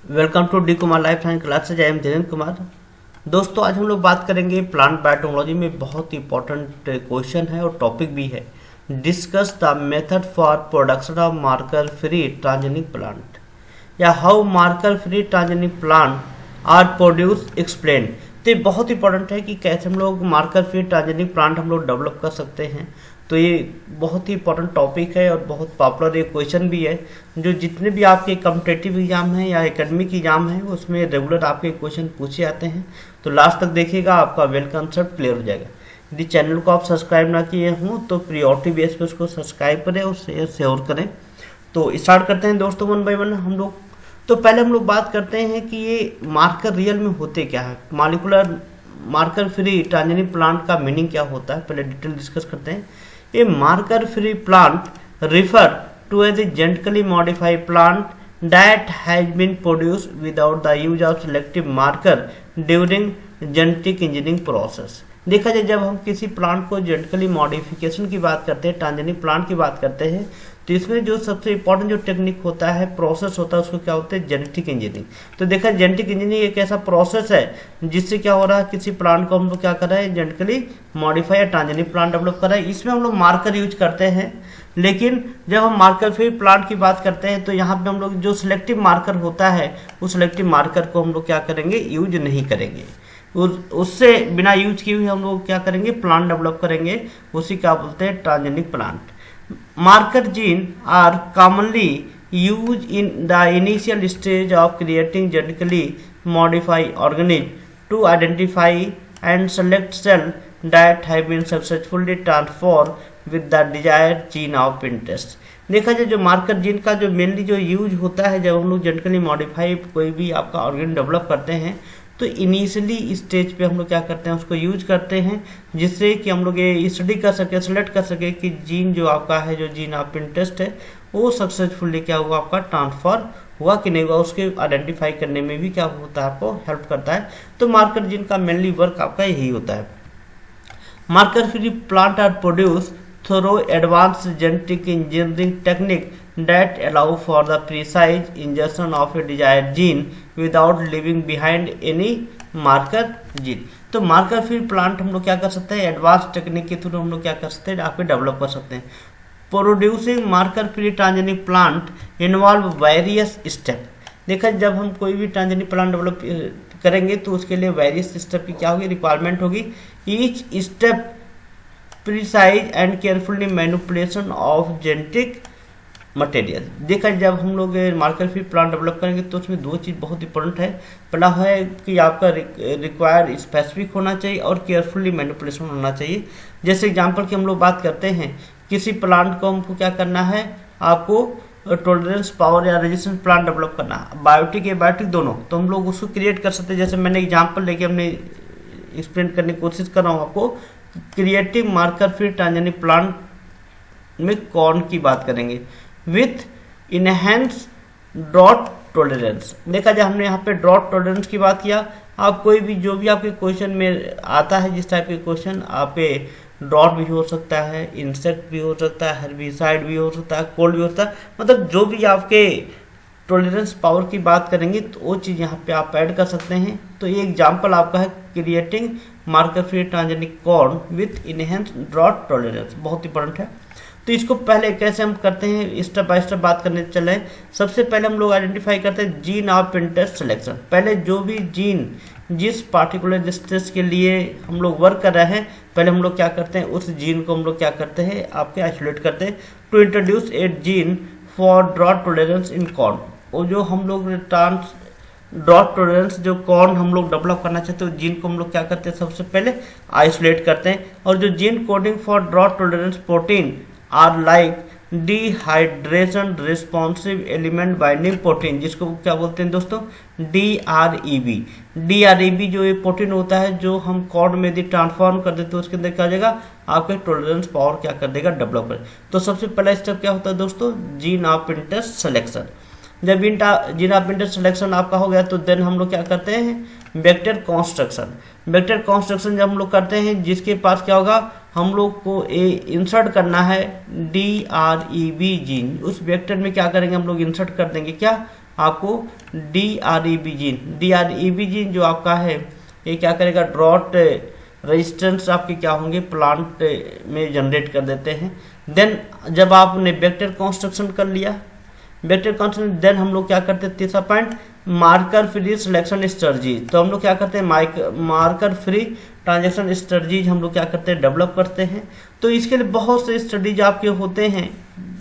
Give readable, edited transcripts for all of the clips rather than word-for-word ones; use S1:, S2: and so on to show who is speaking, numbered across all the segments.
S1: Welcome to D Kumar life science classes. I am Dhirendra Kumar. दोस्तों, आज हम लोग बात करेंगे प्लांट बायोटेक्नोलॉजी में बहुत इंपॉर्टेंट क्वेश्चन है और टॉपिक भी है। Discuss the method for production of marker free transgenic plant या how marker free transgenic plant are produce explain. तो ये बहुत इंपॉर्टेंट है कि कैसे हम लोग मार्कर फ्री ट्रांसजेनिक प्लांट हम लोग डेवलप कर सकते हैं। तो ये बहुत ही इंपॉर्टेंट टॉपिक है और बहुत पॉपुलर एक क्वेश्चन भी है, जो जितने भी आपके कॉम्पिटिटिव एग्जाम हैं या एकेडमिक एग्जाम हैं उसमें रेगुलर आपके क्वेश्चन पूछे जाते हैं। तो लास्ट तक देखिएगा, आपका वेल कंसेप्ट क्लियर हो जाएगा। यदि चैनल को आप सब्सक्राइब ना किए हों तो प्रियोरिटी बेस पे उसको सब्सक्राइब करें और शेयर करें। तो स्टार्ट करते हैं दोस्तों वन बाय वन हम लोग। तो पहले हम लोग बात करते हैं कि ये मार्कर रियल में होते क्या है, molecular marker free transgenic plant का मीनिंग क्या होता है, पहले डिटेल डिस्कस करते हैं। A marker free plant refer to as a genetically modified plant that has been produced without the use of selective marker during genetic engineering process। देखा जाए, जब हम किसी प्लांट को जेनेटिकली मॉडिफिकेशन की बात करते हैं, ट्रांसजेनिक प्लांट की बात करते हैं, तो इसमें जो सबसे इंपॉर्टेंट जो टेक्निक होता है, प्रोसेस होता है, उसको क्या होता है, जेनेटिक इंजीनियरिंग। तो देखा, जेनेटिक इंजीनियरिंग एक ऐसा प्रोसेस है जिससे क्या हो रहा है, किसी प्लांट को हम लोग क्या कर रहे हैं, जेनेटिकली मॉडिफाई या ट्रांसजेनिक प्लांट डेवलप कर रहे हैं। इसमें हम लोग मार्कर यूज करते हैं, लेकिन जब हम मार्कर फ्री प्लांट की बात करते हैं तो यहाँ पे हम लोग जो सिलेक्टिव मार्कर होता है, उस सिलेक्टिव मार्कर को हम लोग क्या करेंगे, यूज नहीं करेंगे। उससे बिना यूज किए हुए हम लोग क्या करेंगे, प्लांट डेवलप करेंगे। उसी क्या बोलते हैं, transgenic plant. Marker gene are commonly use in the initial stage of creating genetically modified organism to identify and select cell that have been successfully transformed with the desired gene of interest। देखा जाए, जो marker gene का जो mainly जो use होता है, जब हम लोग जेनेटिकली मॉडिफाई कोई भी आपका ऑर्गेन डेवलप करते हैं तो इनिशियली स्टेज पे हम लोग क्या करते हैं, उसको यूज करते हैं, जिससे कि हम लोग ये स्टडी कर सके, सेलेक्ट कर सके कि जीन जो आपका है, जो जीन ऑफ इंटरेस्ट है, वो सक्सेसफुली क्या हुआ, आपका ट्रांसफर हुआ कि नहीं हुआ, उसके आइडेंटिफाई करने में भी क्या होता है, आपको हेल्प करता है। तो मार्कर जीन का मेनली वर्क आपका यही होता है। Marker free plant are produced through advanced genetic engineering technique that allow for the precise insertion of a desired gene without leaving behind any marker gene। तो marker free plant हम लोग क्या कर सकते हैं, एडवांस टेक्निक के through हम लोग क्या कर सकते हैं, आपके डेवलप कर सकते हैं। Producing marker free transgenic plant involve various step. देखा, जब हम कोई भी ट्रांसजेनिक प्लांट डेवलप करेंगे तो उसके लिए वेरियस स्टेप की क्या होगी, रिक्वायरमेंट होगी। Each step precise and carefully manipulation of genetic material. देखा, जब हम लोग मार्कर फ्री प्लांट डेवलप करेंगे तो उसमें दो चीज़ बहुत इंपॉर्टेंट है। पहला है कि आपका रिक्वायर स्पेसिफिक होना चाहिए और केयरफुली मैनिपुलेशन होना चाहिए। जैसे एग्जांपल की हम लोग बात करते हैं, किसी प्लांट को हमको क्या करना है, आपको टॉलरेंस पावर या रेजिस्टेंस प्लांट डेवलप करना है, बायोटिक या बायोटिक दोनों, तो हम लोग उसको क्रिएट कर सकते हैं। जैसे मैंने एग्जांपल लेके हमने एक्सप्लेन करने की कोशिश कर रहा हूँ आपको। Creative marker free transgenic plant में कौन की बात करेंगे, विथ इनहेंस ड्रॉट टॉलरेंस। देखा जाए, हमने यहाँ पे ड्रॉट टॉलरेंस की बात किया। आप कोई भी जो भी आपके क्वेश्चन में आता है, जिस टाइप के क्वेश्चन, आप ड्रॉट भी हो सकता है, इंसेक्ट भी हो सकता है, हर्बिसाइड भी हो सकता है, कोल्ड भी हो सकता है, मतलब जो भी आपके टॉलरेंस पावर की बात करेंगे तो वो चीज़ यहाँ पे आप ऐड कर सकते हैं। तो ये एग्जांपल आपका है, creating marker free transgenic corn with enhance drought tolerance, बहुत इंपॉर्टेंट है। तो इसको पहले कैसे हम करते हैं, स्टेप बाय स्टेप बात करने चले। सबसे पहले हम लोग आइडेंटिफाई करते हैं जीन ऑफ इंटरेस्ट सिलेक्शन। पहले जो भी जीन जिस पार्टिकुलर डिस्ट्रेस के लिए हम लोग वर्क कर रहे हैं, पहले हम लोग क्या करते हैं, उस जीन को हम लोग क्या करते हैं, आपके आइसोलेट करते हैं। To introduce a gene for drought tolerance in corn, और जो हम लोग ड्रॉट टॉलरेंस जो कॉर्न हम लोग डेवलप करना चाहते हैं, जीन को हम लोग क्या करते हैं, सबसे पहले आइसोलेट करते हैं। और जो gene coding for drought tolerance protein are like dehydration responsive element binding protein, जिसको क्या बोलते हैं दोस्तों, DREB। DREB जो ये प्रोटीन होता है, जो हम कॉर्न में यदि ट्रांसफॉर्म कर देते हैं, उसके अंदर क्या हो जाएगा, आपके टॉलरेंस पावर क्या कर देगा, डेवलप कर। तो सबसे पहला स्टेप क्या होता है दोस्तों, जीन ऑफ इंटरेस्ट सिलेक्शन। जब जीन ऑफ इंटरेस्ट सिलेक्शन आपका हो गया तो देन हम लोग क्या करते हैं, वेक्टर कॉन्स्ट्रक्शन। वेक्टर कॉन्स्ट्रक्शन जब हम लोग करते हैं, जिसके पास क्या होगा, हम लोग को इंसर्ट करना है DREB जीन। उस वेक्टर में क्या करेंगे, हम लोग इंसर्ट कर देंगे क्या, आपको DREB जीन, DREB जीन जो आपका है ये क्या करेगा, ड्रॉट रेजिस्टेंस आपके क्या होंगे प्लांट में जनरेट कर देते हैं। देन जब आपने वेक्टर कंस्ट्रक्शन कर लिया, वेक्टर कंस्ट्रक्शन, देन हम लोग क्या करते हैं, तीसरा point marker free selection strategies. तो हम लोग क्या करते हैं, मार्कर फ्री ट्रांजेक्शन स्ट्रेटजीज हम लोग क्या करते हैं, डेवलप करते हैं। तो इसके लिए बहुत से स्टडीज आपके होते हैं,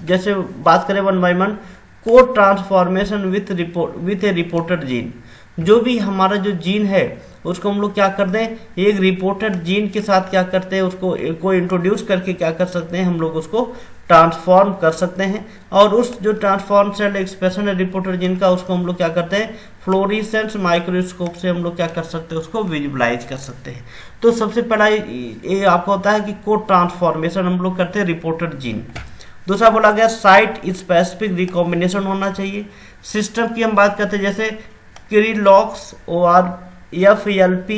S1: जैसे बात करें one by one, code transformation with A reported gene. जो भी हमारा जो जीन है उसको हम लोग क्या कर दें, एक रिपोर्टेड जीन के साथ क्या करते हैं, उसको इंट्रोड्यूस करके क्या कर सकते हैं, हम लोग उसको ट्रांसफॉर्म कर सकते हैं। और उस जो ट्रांसफॉर्म सेल एक्सप्रेशन है रिपोर्टेड जीन का, उसको हम लोग क्या करते हैं, फ्लोरेसेंस माइक्रोस्कोप से हम लोग क्या कर सकते हैं, उसको विजुअलाइज कर सकते हैं। तो सबसे पहला ये आपको होता है कि कोड ट्रांसफॉर्मेशन हम लोग करते हैं रिपोर्टेड जीन। दूसरा बोला गया साइट स्पेसिफिक रिकॉम्बिनेशन होना चाहिए। सिस्टम की हम बात करते हैं, जैसे क्रिलॉक्स OR FLP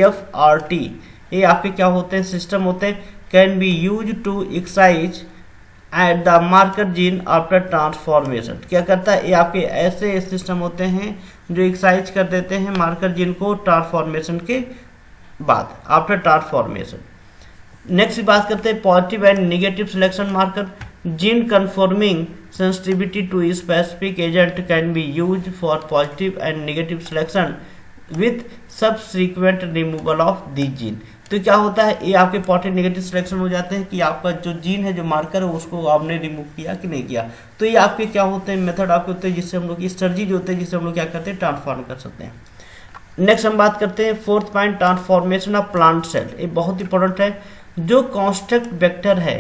S1: FRT, ये आपके क्या होते हैं, सिस्टम होते हैं, can be use to excise at the marker gene after transformation. क्या करता है, ये आपके ऐसे सिस्टम होते हैं जो एक्साइज कर देते हैं मार्कर जीन को ट्रांसफॉर्मेशन के बाद, आफ्टर ट्रांसफॉर्मेशन। नेक्स्ट बात करते हैं positive and negative selection marker. Gene confirming sensitivity to specific agent can be use for positive and negative selection with subsequent removal of the gene. तो क्या होता है, ये आपके पॉजिटिव नेगेटिव सिलेक्शन हो जाते हैं कि आपका जो जीन है, जो मार्कर है, उसको आपने रिमूव किया कि नहीं किया। तो ये आपके क्या होते हैं, मेथड आपके होते हैं जिससे हम लोग स्ट्रेटजी जो होते हैं जिससे हम लोग क्या करते हैं, ट्रांसफॉर्म कर सकते हैं। नेक्स्ट हम बात करते हैं fourth point, transformation of plant cell. ये बहुत इंपॉर्टेंट है। जो कॉन्स्ट्रक्ट वेक्टर है,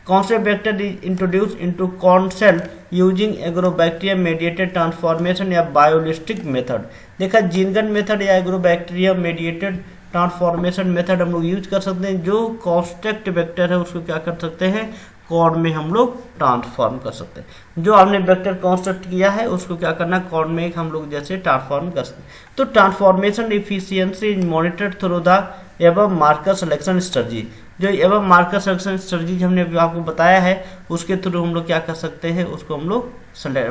S1: construct vector is introduce into corn cell using agrobacterium mediated transformation या बायोलिस्टिक मेथड। देखा, जीनगन मेथड या एग्रोबैक्टीरियम मेडिएटेड ट्रांसफॉर्मेशन मेथड हम लोग यूज कर सकते हैं। जो कॉन्स्ट्रक्ट वेक्टर है उसको क्या कर सकते हैं, कॉर्न में हम लोग ट्रांसफॉर्म कर सकते हैं। जो आपने वेक्टर कंस्ट्रक्ट किया है उसको क्या करना, कॉर्न में हम लोग जैसे ट्रांसफॉर्म कर सकते हैं। तो transformation efficiency is monitored through the above marker selection strategy. जो एबव मार्कर सिलेक्शन स्ट्रेटजी हमने अभी आपको बताया है, उसके थ्रू हम लोग क्या कर सकते हैं, उसको हम लोग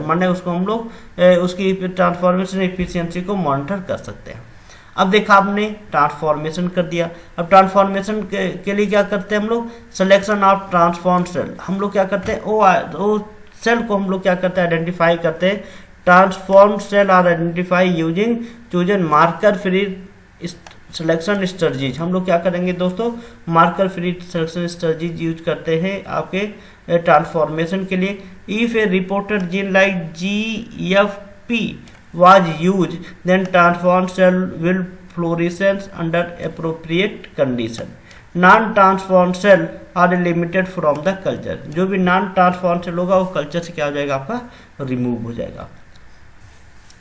S1: माने उसको हम लोग उसकी ट्रांसफॉर्मेशन इफिशियंसी को मॉनिटर कर सकते हैं। अब देखा आपने ट्रांसफॉर्मेशन कर दिया। अब ट्रांसफॉर्मेशन के लिए क्या करते हैं हम लोग, सिलेक्शन ऑफ ट्रांसफॉर्म सेल। हम लोग क्या करते हैं, वो सेल को हम लोग क्या करते हैं, आइडेंटिफाई करते हैं। Transform cell are identify using chosen marker free selection strategies. हम लोग क्या करेंगे दोस्तों, marker free selection strategies use करते हैं आपके ट्रांसफॉर्मेशन के लिए। If a reported gene like GFP was used, then transformed cell will fluoresce under appropriate condition. Non-transformed cell are limited from the culture. जो भी नॉन ट्रांसफॉर्म सेल होगा वो culture से क्या हो जाएगा, आपका रिमूव हो जाएगा।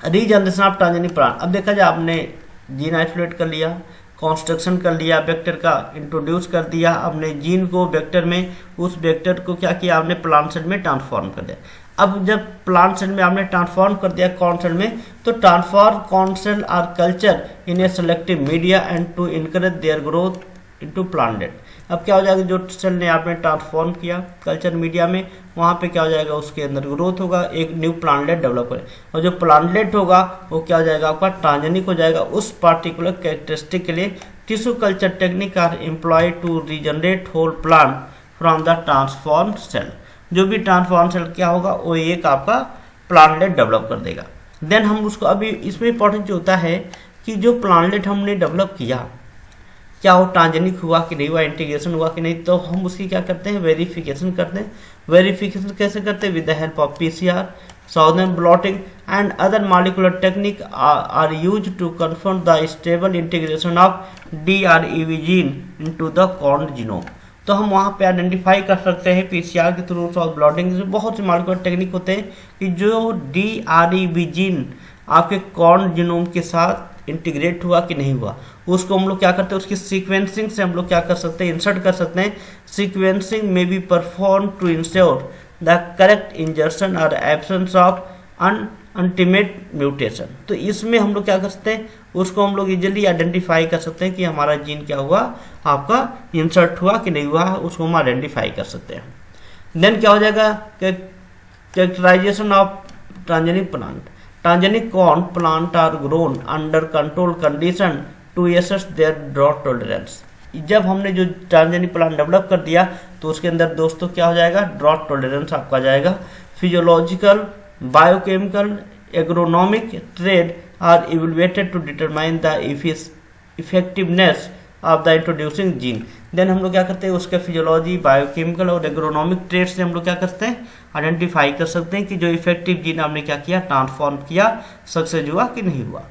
S1: Regeneration of transgenic plant. अब देखा जाए, आपने जीन आइसोलेट कर लिया, कंस्ट्रक्शन कर लिया, वेक्टर का इंट्रोड्यूस कर दिया, आपने जीन को वेक्टर में, उस वेक्टर को क्या किया आपने, प्लांट सेल में ट्रांसफॉर्म कर दिया। अब जब प्लांट सेल में आपने ट्रांसफॉर्म कर दिया कॉर्न सेल में, तो transform corn cell are culture in a selective media and to encourage their growth into planted. अब क्या हो जाएगा, जो सेल ने आपने ट्रांसफॉर्म किया कल्चर मीडिया में, वहाँ पे क्या हो जाएगा, उसके अंदर ग्रोथ होगा, एक न्यू प्लांटलेट डेवलप करे। और जो प्लांटलेट होगा वो क्या हो जाएगा, आपका ट्रांसजेनिक हो जाएगा। उस पार्टिकुलर कैरेक्टरिस्टिक के लिए tissue culture technique are employed to regenerate whole plant from the transform cell. जो भी ट्रांसफॉर्म सेल क्या होगा, वो एक आपका प्लांटलेट डेवलप कर देगा। देन हम उसको, अभी इसमें इंपॉर्टेंट जो होता है कि जो प्लांटलेट हमने डेवलप किया, क्या वो ट्रांसजेनिक हुआ कि नहीं हुआ, इंटीग्रेशन हुआ कि नहीं, तो हम उसकी क्या करते हैं, वेरिफिकेशन करते हैं। वेरिफिकेशन कैसे करते हैं, with the help of PCR, Southern blotting and other molecular technique are used to confirm the stable integration of DREB gene into the corn genome। तो हम वहाँ पे आइडेंटिफाई कर सकते हैं PCR के थ्रू, साउथ ब्लॉटिंग से, बहुत से मॉलिक्यूलर टेक्निक होते हैं कि जो DREB जीन आपके कॉर्न जीनोम के साथ इंटीग्रेट हुआ कि नहीं हुआ, उसको हम लोग क्या करते हैं, उसकी सीक्वेंसिंग से हम लोग क्या कर सकते हैं, इंसर्ट कर सकते हैं। सीक्वेंसिंग में be perform to ensure the correct insertion और एब्सेंस ऑफ अनटिमेट म्यूटेशन। तो इसमें हम लोग क्या कर सकते हैं, उसको हम लोग इजीली आइडेंटिफाई कर सकते हैं कि हमारा जीन क्या हुआ, आपका इंसर्ट हुआ कि नहीं हुआ, उसको हम आइडेंटिफाई कर सकते हैं। देन क्या हो जाएगा, characterization of transgenic plant. Transgenic corn plant are grown under control condition to assess their drought tolerance. जब हमने जो ट्रांसजेनिक प्लांट डेवलप कर दिया तो उसके अंदर दोस्तों क्या हो जाएगा, ड्रॉट टॉलरेंस आपका जाएगा। Physiological, biochemical, agronomic trade are evaluated to determine the effectiveness of the introducing gene. Then हम लोग क्या करते हैं, उसके फिजियोलॉजी, बायोकेमिकल और एग्रोनॉमिक ट्रेड से हम लोग क्या करते हैं, आइडेंटिफाई कर सकते हैं कि जो इफेक्टिव जीन हमने क्या किया, ट्रांसफॉर्म किया, सक्सेस हुआ कि नहीं हुआ।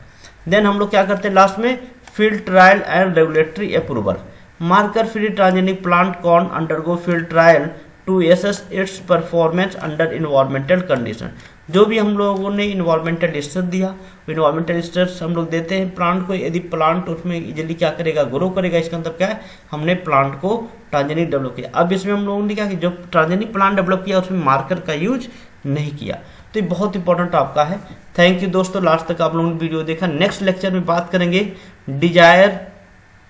S1: देन हम लोग क्या करते हैं लास्ट में, field trial and regulatory approval. Marker free transgenic plant corn undergo field trial to assess its performance under environmental condition. जो भी हम लोगों ने इन्वायरमेंटल स्ट्रेस दिया, इन्वायरमेंटल स्ट्रेस हम लोग देते हैं प्लांट को, यदि प्लांट उसमें इजीली क्या करेगा, ग्रो करेगा, इसका मतलब क्या है, हमने प्लांट को ट्रांसजेनिक डेवलप किया। अब इसमें हम लोगों ने क्या कि जो ट्रांसजेनिक प्लांट डेवलप किया उसमें मार्कर का यूज नहीं किया, तो ये बहुत इंपॉर्टेंट आपका है। थैंक यू दोस्तों, लास्ट तक आप लोगों ने वीडियो देखा। नेक्स्ट लेक्चर में बात करेंगे desire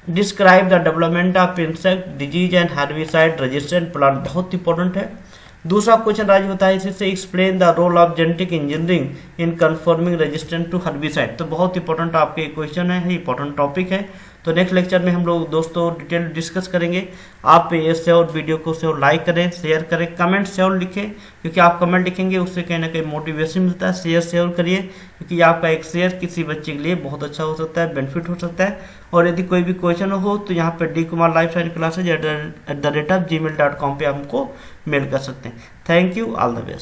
S1: describe the development of insect disease and herbicide resistant plant, बहुत इंपॉर्टेंट है। दूसरा क्वेश्चन राज बताया इससे explain the role of genetic engineering in confirming resistant to herbicide, तो बहुत इंपॉर्टेंट आपके क्वेश्चन है, इंपॉर्टेंट टॉपिक है। तो नेक्स्ट लेक्चर में हम लोग दोस्तों डिटेल डिस्कस करेंगे। आप इससे और वीडियो को से और लाइक करें, शेयर करें, कमेंट से और लिखें, क्योंकि आप कमेंट लिखेंगे उससे कहीं ना कहीं मोटिवेशन मिलता है। शेयर से और करिए, क्योंकि आपका एक शेयर किसी बच्चे के लिए बहुत अच्छा हो सकता है, बेनिफिट हो सकता है। और यदि कोई भी क्वेश्चन हो तो यहाँ पर dkumar@lifescienceClasses@gmail.com पे हमको मेल कर सकते हैं। Thank you, all the best.